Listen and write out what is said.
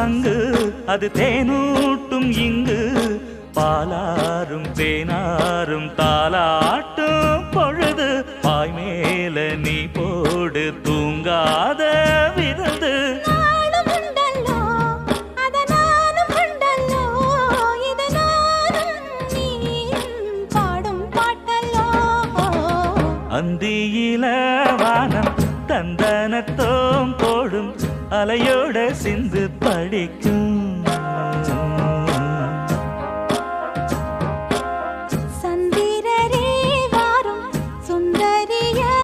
சங்கு அது தேனூட்டும் இங்கு பாலாரும் தேனாரும் தாலாட்டும் பொழுது பாய் மேல நீ போடு தூங்காத விருந்து அந்தியில வானம் தந்தனத்தோம் போடும் அலையோட சிந்து படிக்கும்